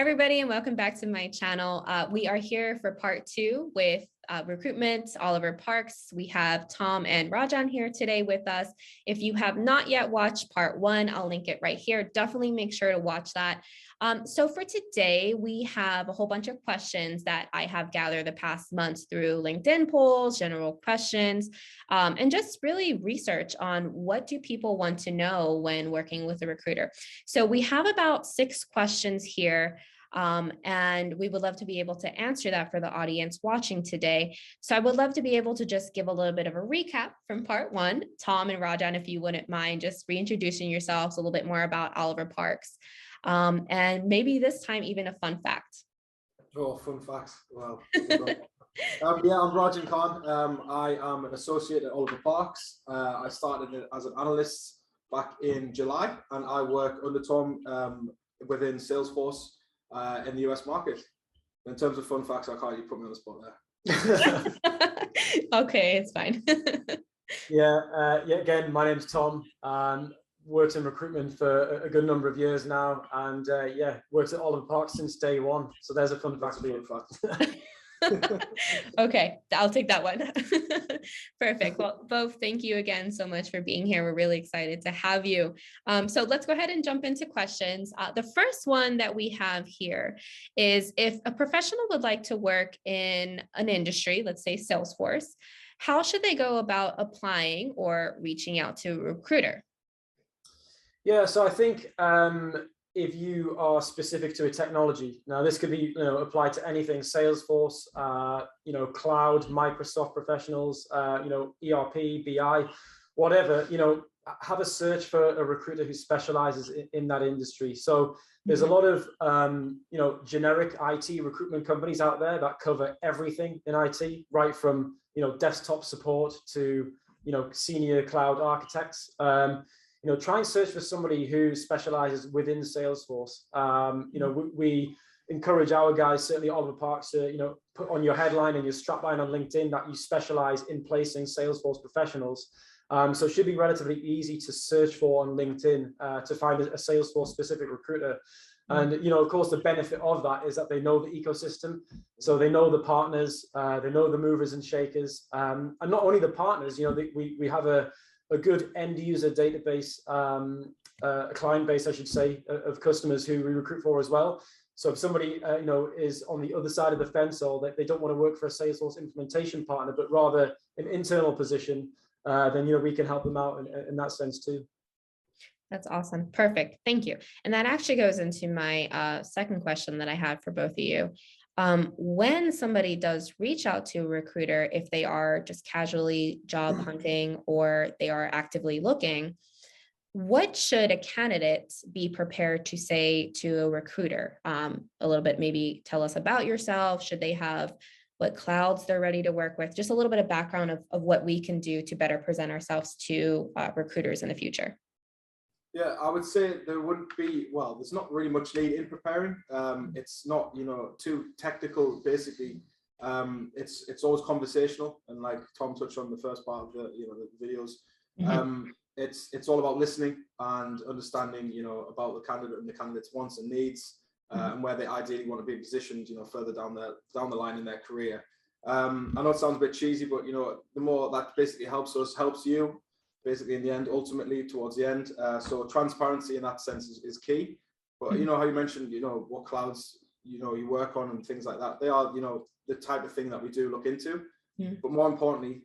Hi, everybody, and welcome back to my channel. We are here for part 2 with recruitment, Oliver Parks. We have Tom and Rajan here today with us. If you have not yet watched part 1, I'll link it right here. Definitely make sure to watch that. So for today, we have a whole bunch of questions that I have gathered the past months through LinkedIn polls, general questions, and just really research on what do people want to know when working with a recruiter. So we have about 6 questions here. And we would love to be able to answer that for the audience watching today. So I would love to be able to just give a little bit of a recap from part 1. Tom and Rajan, if you wouldn't mind just reintroducing yourselves a little bit more about Oliver Parks. And maybe this time even a fun fact. Oh, fun facts. Well, yeah, I'm Rajan Khan. I am an associate at Oliver Parks. I started as an analyst back in July, and I work under Tom within Salesforce in the US market. In terms of fun facts, I can't you put me on the spot there. Okay, it's fine. Yeah, again, my name's Tom. Worked in recruitment for a good number of years now, and yeah, worked at Oliver Parks since day one. So there's a fun fact for you. Okay, I'll take that one. Perfect. Well, both, thank you again so much for being here. We're really excited to have you. So let's go ahead and jump into questions. The first one that we have here is, if a professional would like to work in an industry, let's say Salesforce, how should they go about applying or reaching out to a recruiter? Yeah, so I think if you are specific to a technology, now this could be applied to anything: Salesforce, cloud, Microsoft professionals, ERP, BI, whatever. Have a search for a recruiter who specializes in that industry. So there's a lot of generic IT recruitment companies out there that cover everything in IT, right from desktop support to senior cloud architects. Try and search for somebody who specializes within Salesforce. We encourage our guys, certainly Oliver Parks, to put on your headline and your strapline on LinkedIn that you specialize in placing Salesforce professionals. So it should be relatively easy to search for on LinkedIn to find a Salesforce specific recruiter. And of course, the benefit of that is that they know the ecosystem, so they know the partners, they know the movers and shakers, and not only the partners. We have a good end user database, a client base, I should say, of customers who we recruit for as well. So if somebody is on the other side of the fence, or that they don't want to work for a Salesforce implementation partner, but rather an internal position, then we can help them out in that sense too. That's awesome. Perfect. Thank you. And that actually goes into my second question that I had for both of you. When somebody does reach out to a recruiter, if they are just casually job hunting or they are actively looking, what should a candidate be prepared to say to a recruiter? A little bit, maybe tell us about yourself. Should they have what clouds they're ready to work with? Just a little bit of background of what we can do to better present ourselves to recruiters in the future. Yeah, I would say there wouldn't be, well, there's not really much need in preparing. It's not, too technical, basically. It's always conversational. And like Tom touched on the first part of the videos, it's all about listening and understanding, about the candidate and the candidate's wants and needs, and where they ideally want to be positioned, further down the line in their career. I know it sounds a bit cheesy, but, the more that basically helps us, helps you, basically in the end, ultimately towards the end. So transparency in that sense is key. But how you mentioned, what clouds you work on and things like that, they are the type of thing that we do look into. But more importantly,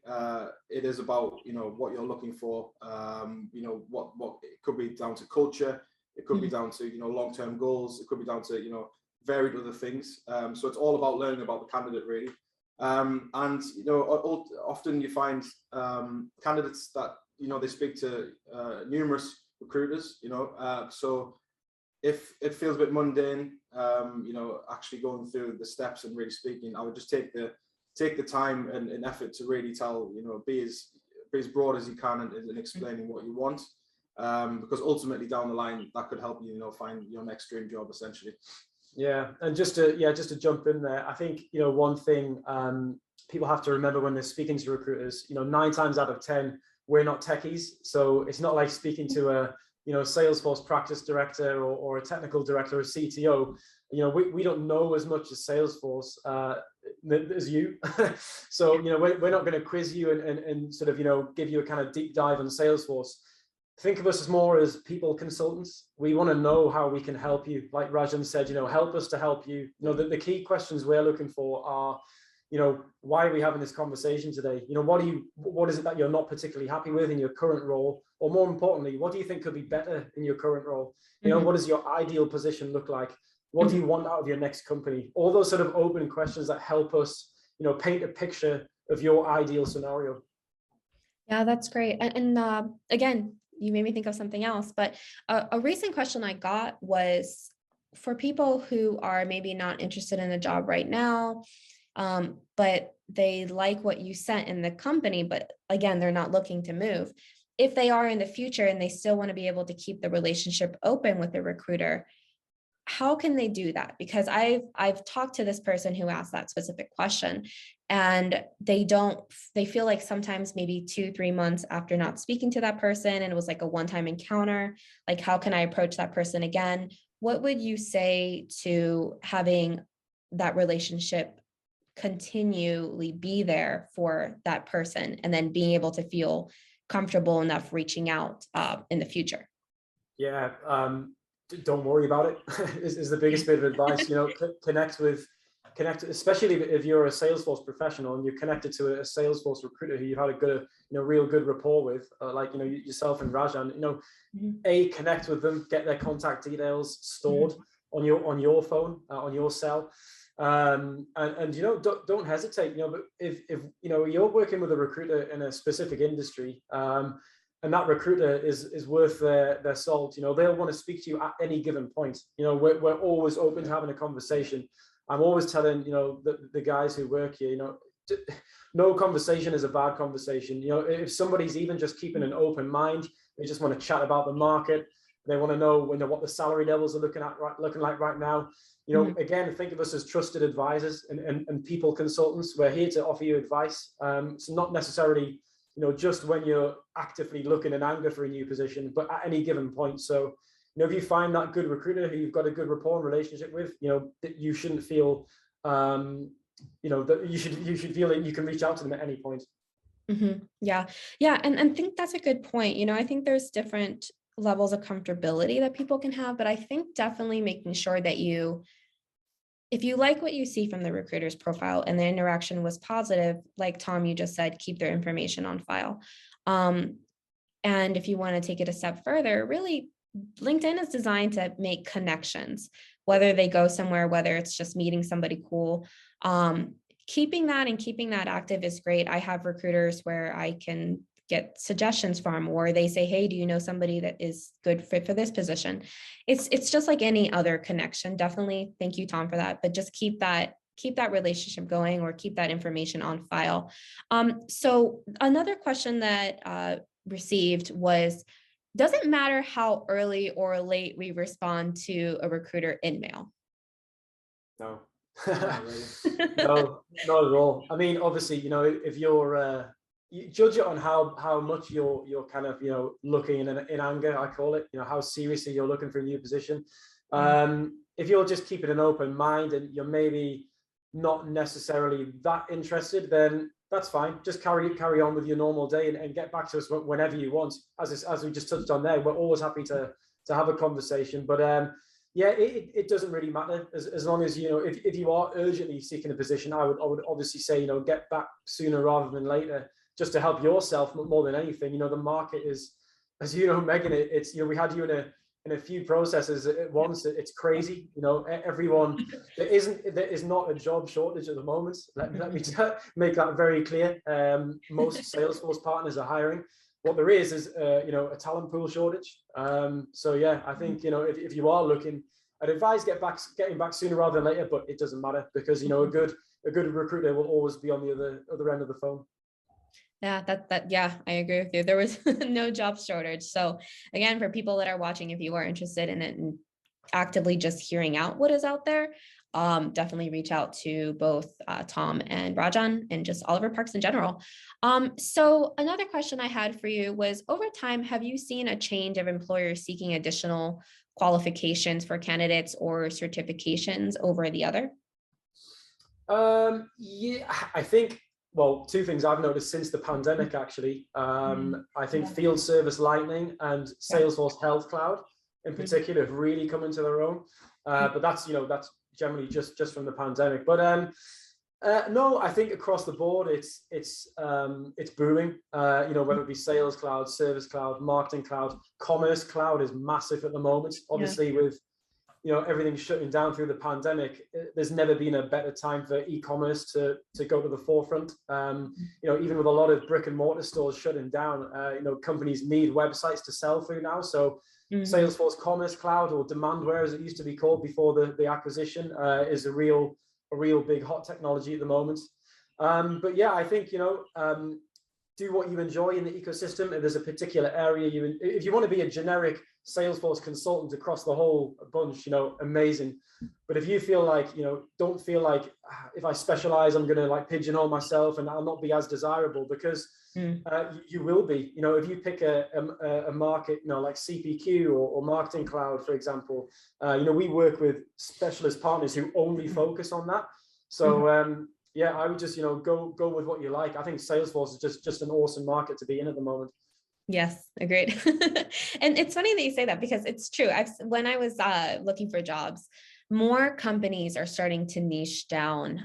it is about what you're looking for. What it could be down to culture, it could be down to long-term goals, it could be down to varied other things. So it's all about learning about the candidate really. And often you find candidates that they speak to numerous recruiters, so if it feels a bit mundane, actually going through the steps and really speaking, I would just take the time and effort to really tell, be as broad as you can in explaining what you want, because ultimately down the line that could help you, find your next dream job essentially. Yeah, and just to jump in there, I think one thing people have to remember when they're speaking to recruiters, 9 times out of 10 we're not techies, so it's not like speaking to a Salesforce practice director or a technical director or CTO. we don't know as much as Salesforce as you. So, we're not going to quiz you and sort of, give you a kind of deep dive on Salesforce. Think of us as more as people consultants. We want to know how we can help you. Like Rajan said, help us to help you. The key questions we're looking for are, why are we having this conversation today? What is it that you're not particularly happy with in your current role? Or more importantly, what do you think could be better in your current role? What does your ideal position look like? What do you want out of your next company? All those sort of open questions that help us, paint a picture of your ideal scenario. Yeah, that's great. And again, you made me think of something else, but a recent question I got was for people who are maybe not interested in a job right now, but they like what you sent in the company, but again, they're not looking to move. If they are in the future and they still want to be able to keep the relationship open with the recruiter, how can they do that? Because I've talked to this person who asked that specific question, and they feel like sometimes maybe 2-3 months after not speaking to that person, and it was like a one-time encounter, like how can I approach that person again? What would you say to having that relationship continually be there for that person, and then being able to feel comfortable enough reaching out in the future? Yeah, don't worry about it is the biggest bit of advice. Connect, especially if you're a Salesforce professional and you're connected to a Salesforce recruiter who you've had a good, real good rapport with, like, yourself and Rajan, connect with them, get their contact details stored on your phone, on your cell. And don't hesitate, but if you're working with a recruiter in a specific industry, and that recruiter is worth their salt, they'll want to speak to you at any given point. We're always open to having a conversation. I'm always telling, the guys who work here, no conversation is a bad conversation. If somebody's even just keeping an open mind, they just want to chat about the market, they want to know what the salary levels are looking like right now. Again, think of us as trusted advisors and people consultants. We're here to offer you advice. So not necessarily, just when you're actively looking in anger for a new position, but at any given point. So, if you find that good recruiter who you've got a good rapport and relationship with, that you shouldn't feel, that you should feel that you can reach out to them at any point. Yeah. And think that's a good point. I think there's different levels of comfortability that people can have, but I think definitely making sure that if you like what you see from the recruiter's profile and the interaction was positive, like Tom, you just said, keep their information on file. And if you want to take it a step further, really, LinkedIn is designed to make connections, whether they go somewhere, whether it's just meeting somebody cool. Keeping that active is great. I have recruiters where I can get suggestions from, or they say, hey, do you know somebody that is good fit for this position? It's just like any other connection. Definitely. Thank you, Tom, for that. But just keep that relationship going, or keep that information on file. So another question that received was, does it matter how early or late we respond to a recruiter in mail? No. No, not at all. I mean, obviously, if you're you judge it on how much you're kind of looking in anger, I call it, how seriously you're looking for a new position. If you're just keeping an open mind and you're maybe not necessarily that interested, then that's fine. Just carry on with your normal day and get back to us whenever you want. As we just touched on there, we're always happy to have a conversation. But yeah, it doesn't really matter as long as if you are urgently seeking a position, I would obviously say get back sooner rather than later, just to help yourself more than anything. The market is, as Megan, it's we had you in a few processes at once. It's crazy. Everyone, there is not a job shortage at the moment. Let me make that very clear. Most Salesforce partners are hiring. What there is a talent pool shortage. So yeah, I think if you are looking, I'd advise getting back sooner rather than later, but it doesn't matter because a good recruiter will always be on the other end of the phone. Yeah, I agree with you. There was no job shortage. So again, for people that are watching, if you are interested in it and actively just hearing out what is out there, definitely reach out to both Tom and Rajan and just Oliver Parks in general. So another question I had for you was, over time, have you seen a change of employers seeking additional qualifications for candidates or certifications over the other? Yeah, I think, well, two things I've noticed since the pandemic, actually. I think Field Service Lightning and Salesforce Health Cloud in particular have really come into their own. But that's, that's generally just from the pandemic. But no, I think across the board, it's booming. Whether it be Sales Cloud, Service Cloud, Marketing Cloud, Commerce Cloud is massive at the moment. Obviously, with everything shutting down through the pandemic, there's never been a better time for e-commerce to go to the forefront. Even with a lot of brick and mortar stores shutting down, companies need websites to sell through now. So Salesforce Commerce Cloud, or Demandware as it used to be called before the acquisition, is a real big hot technology at the moment. But yeah, I think, do what you enjoy in the ecosystem. If there's a particular area if you want to be a generic Salesforce consultant across the whole bunch, amazing. But if you feel like, don't feel like if I specialize, I'm going to like pigeonhole myself and I'll not be as desirable, because you will be. If you pick a market, like CPQ or Marketing Cloud, for example, we work with specialist partners who only focus on that. So yeah, I would just, go with what you like. I think Salesforce is just an awesome market to be in at the moment. Yes, agreed. And it's funny that you say that, because it's true. When I was looking for jobs, more companies are starting to niche down.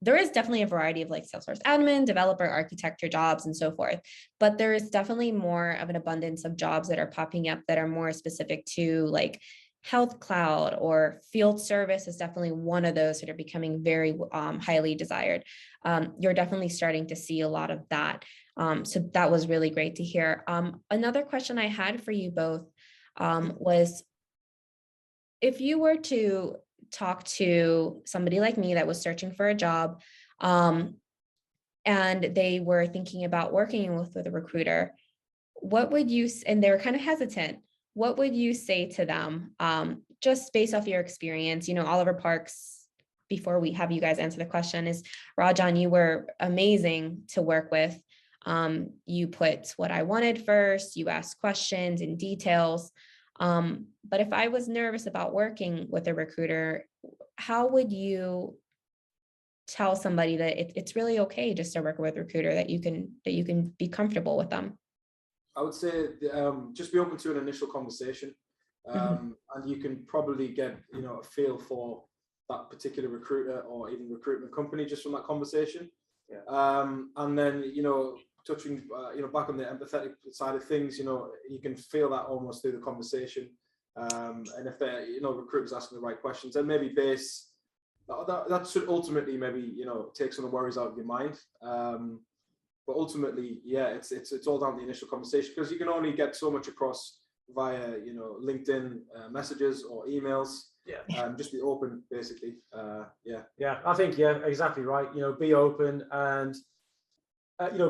There is definitely a variety of like Salesforce admin, developer, architecture jobs, and so forth. But there is definitely more of an abundance of jobs that are popping up that are more specific to like Health Cloud, or field service is definitely one of those that are becoming very highly desired. You're definitely starting to see a lot of that. So that was really great to hear. Another question I had for you both was, if you were to talk to somebody like me that was searching for a job, and they were thinking about working with a recruiter, what would you, and they were kind of hesitant, what would you say to them, just based off your experience? Oliver Parks, before we have you guys answer the question, is, Rajan, you were amazing to work with. You put what I wanted first, you asked questions and details. But if I was nervous about working with a recruiter, how would you tell somebody that it's really okay just to work with a recruiter, that you can be comfortable with them? I would say just be open to an initial conversation, and you can probably get a feel for that particular recruiter or even recruitment company just from that conversation. And then touching back on the empathetic side of things, you can feel that almost through the conversation. And if they're recruiters asking the right questions, then maybe base that should ultimately maybe take some of the worries out of your mind. But ultimately, yeah, it's all down to the initial conversation, because you can only get so much across via LinkedIn messages or emails. Just be open, basically. I think exactly right. Be open, and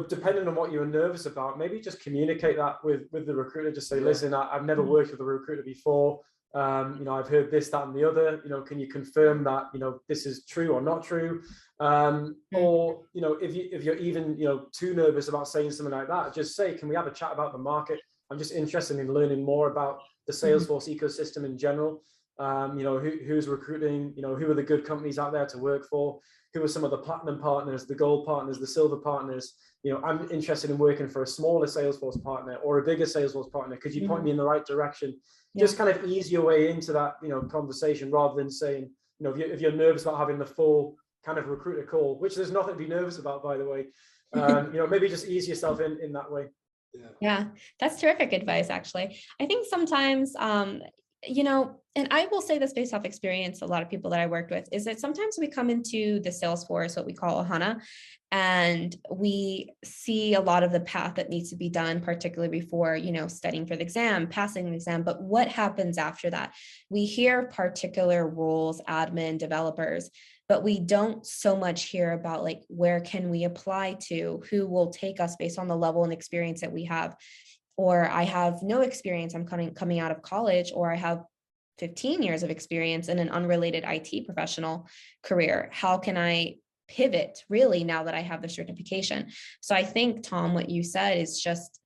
depending on what you're nervous about, maybe just communicate that with the recruiter. Just say, listen, I've never worked with a recruiter before. I've heard this, that, and the other. Can you confirm that this is true or not true? Or if you're even too nervous about saying something like that, just say, can we have a chat about the market? I'm just interested in learning more about the Salesforce ecosystem in general. Who's recruiting? Who are the good companies out there to work for? Who are some of the platinum partners, the gold partners, the silver partners? I'm interested in working for a smaller Salesforce partner or a bigger Salesforce partner. Could you point me in the right direction? Just kind of ease your way into that, conversation, rather than saying, if you're nervous about having the full kind of recruiter call, which there's nothing to be nervous about, by the way. Maybe just ease yourself in that way. Yeah, that's terrific advice, actually. I think sometimes, and I will say this based off experience, a lot of people that I worked with, is that sometimes we come into the Salesforce, what we call Ohana, and we see a lot of the path that needs to be done, particularly before, studying for the exam, passing the exam. But what happens after that? We hear particular roles, admin, developers, but we don't so much hear about like, where can we apply to, who will take us based on the level and experience that we have. Or I have no experience, I'm coming out of college, or I have 15 years of experience in an unrelated IT professional career. How can I pivot really now that I have the certification? So I think, Tom, what you said is just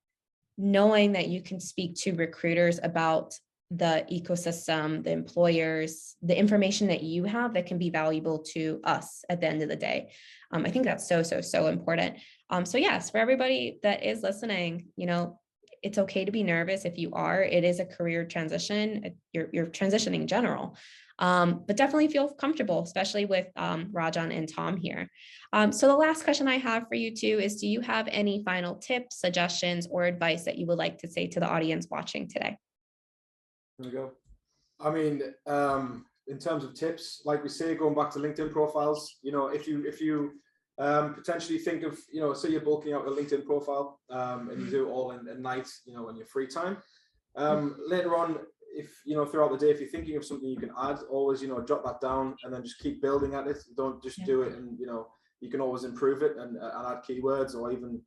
knowing that you can speak to recruiters about the ecosystem, the employers, the information that you have that can be valuable to us at the end of the day. I think that's so important. So yes, for everybody that is listening, it's okay to be nervous if you are. It is a career transition. You're transitioning in general. But definitely feel comfortable, especially with Rajan and Tom here. So the last question I have for you two is, do you have any final tips, suggestions, or advice that you would like to say to the audience watching today? There we go. I mean, in terms of tips, like we say, going back to LinkedIn profiles, if you potentially think of, say you're bulking out a LinkedIn profile and you do it all in night, in your free time. Later on, if throughout the day, if you're thinking of something you can add, always jot that down and then just keep building at it. Don't just do it, and you can always improve it and add keywords, or even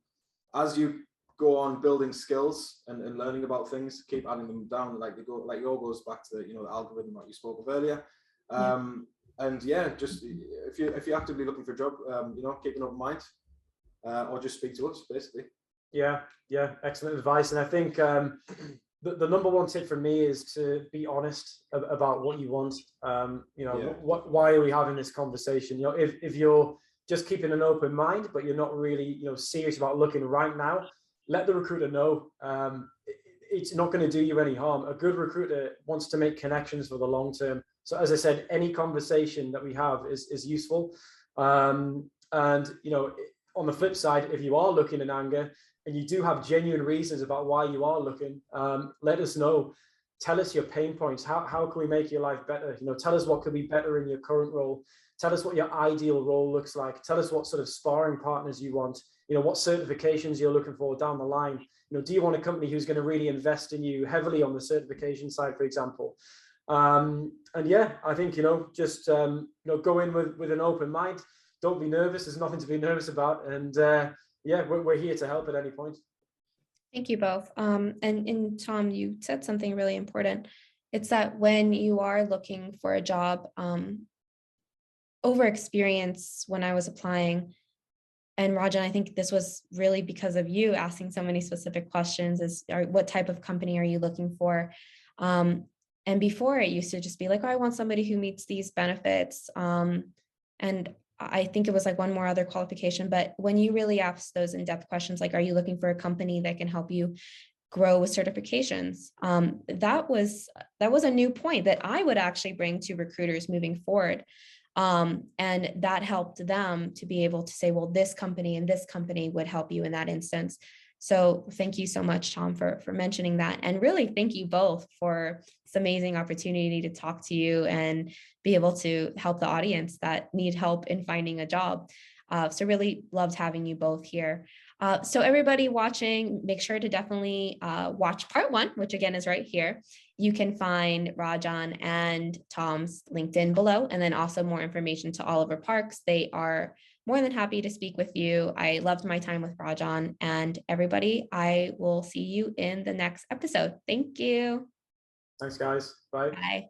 as you go on building skills and learning about things, keep adding them down. Like it all goes back to the algorithm that you spoke of earlier. And yeah, just if you're actively looking for a job, keep an open mind, or just speak to us, basically. Yeah, excellent advice. And I think the number one tip for me is to be honest about what you want. Why are we having this conversation? If you're just keeping an open mind, but you're not really serious about looking right now, let the recruiter know. It's not going to do you any harm. A good recruiter wants to make connections for the long term. So as I said, any conversation that we have is useful. And on the flip side, if you are looking in anger and you do have genuine reasons about why you are looking, let us know. Tell us your pain points. How can we make your life better? Tell us what could be better in your current role. Tell us what your ideal role looks like. Tell us what sort of sparring partners you want. What certifications you're looking for down the line. Do you want a company who's going to really invest in you heavily on the certification side, for example? And yeah, I think, just, go in with an open mind. Don't be nervous. There's nothing to be nervous about. And yeah, we're here to help at any point. Thank you both. And Tom, you said something really important. It's that when you are looking for a job, over experience when I was applying, and Rajan, I think this was really because of you asking so many specific questions, what type of company are you looking for? And before, it used to just be like, oh, I want somebody who meets these benefits. And I think it was like one more other qualification. But when you really ask those in-depth questions, like, are you looking for a company that can help you grow with certifications? That was a new point that I would actually bring to recruiters moving forward. And that helped them to be able to say, well, this company and this company would help you in that instance. So thank you so much, Tom, for mentioning that. And really, thank you both for this amazing opportunity to talk to you and be able to help the audience that need help in finding a job. So really loved having you both here. So everybody watching, make sure to definitely watch part 1, which again is right here. You can find Rajan and Tom's LinkedIn below, and then also more information to Oliver Parks. They are more than happy to speak with you. I loved my time with Rajan, and everybody, I will see you in the next episode. Thank you. Thanks, guys. Bye. Bye.